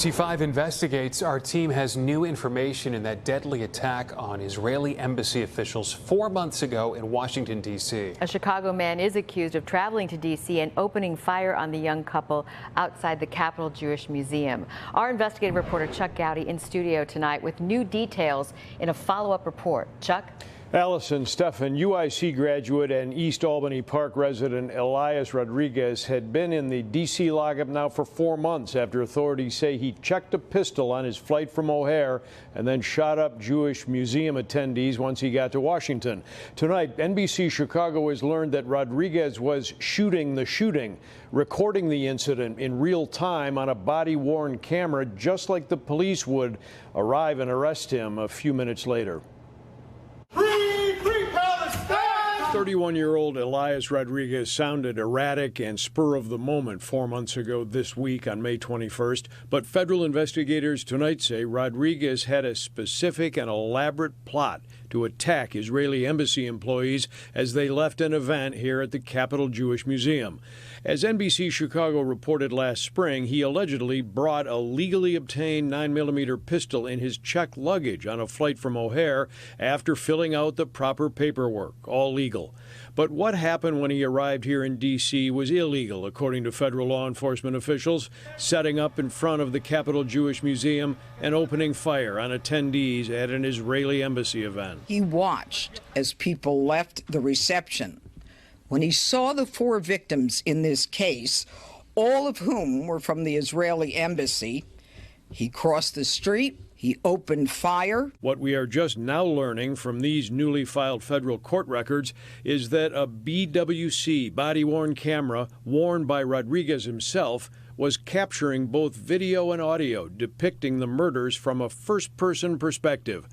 C5 investigates. Our team has new information in that deadly attack on Israeli embassy officials 4 months ago in Washington, D.C. A Chicago man is accused of traveling to D.C. and opening fire on the young couple outside the Capitol Jewish Museum. Our investigative reporter Chuck Gowdy in studio tonight with new details in a follow-up report. Chuck? Allison Steffen, UIC graduate and East Albany Park resident Elias Rodriguez had been in the D.C. lockup now for 4 months after authorities say he checked a pistol on his flight from O'Hare and then shot up Jewish museum attendees once he got to Washington. Tonight, NBC Chicago has learned that Rodriguez was shooting the shooting, recording the incident in real time on a body-worn camera, just like the police would arrive and arrest him a few minutes later. 31-year-old Elias Rodriguez sounded erratic and spur of the moment 4 months ago this week on May 21st, but federal investigators tonight say Rodriguez had a specific and elaborate plot to attack Israeli embassy employees as they left an event here at the Capitol Jewish Museum. As NBC Chicago reported last spring, he allegedly brought a legally obtained 9mm pistol in his checked luggage on a flight from O'Hare after filling out the proper paperwork, all legal. But what happened when he arrived here in D.C. was illegal, according to federal law enforcement officials, setting up in front of the Capitol Jewish Museum and opening fire on attendees at an Israeli embassy event. He watched as people left the reception. When he saw the 4 victims in this case, all of whom were from the Israeli embassy, he crossed the street, he opened fire. What we are just now learning from these newly filed federal court records is that a BWC body-worn camera worn by Rodriguez himself was capturing both video and audio depicting the murders from a first-person perspective.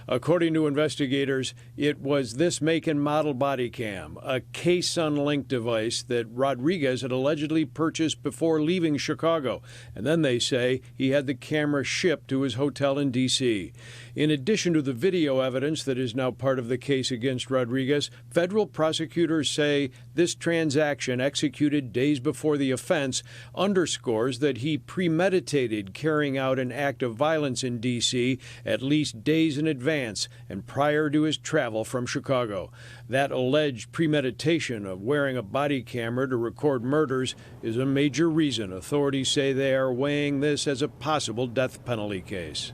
According to investigators, it was this make and model body cam, a case-unlinked device that Rodriguez had allegedly purchased before leaving Chicago, and then they say he had the camera shipped to his hotel in D.C. In addition to the video evidence that is now part of the case against Rodriguez, federal prosecutors say this transaction, executed days before the offense, underscores that he premeditated carrying out an act of violence in D.C. at least days in advance and prior to his travel from Chicago. That alleged premeditation of wearing a body camera to record murders is a major reason authorities say they are weighing this as a possible death penalty case.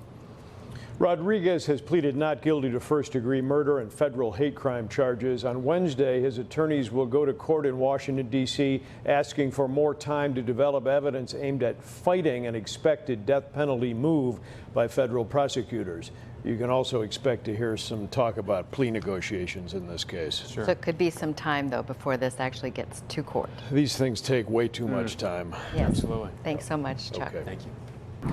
Rodriguez has pleaded not guilty to first-degree murder and federal hate crime charges. On Wednesday, his attorneys will go to court in Washington, D.C., asking for more time to develop evidence aimed at fighting an expected death penalty move by federal prosecutors. You can also expect to hear some talk about plea negotiations in this case. Sure. So it could be some time, though, before this actually gets to court. These things take way too much time. Yes. Absolutely. Thanks so much, Chuck. Okay. Thank you.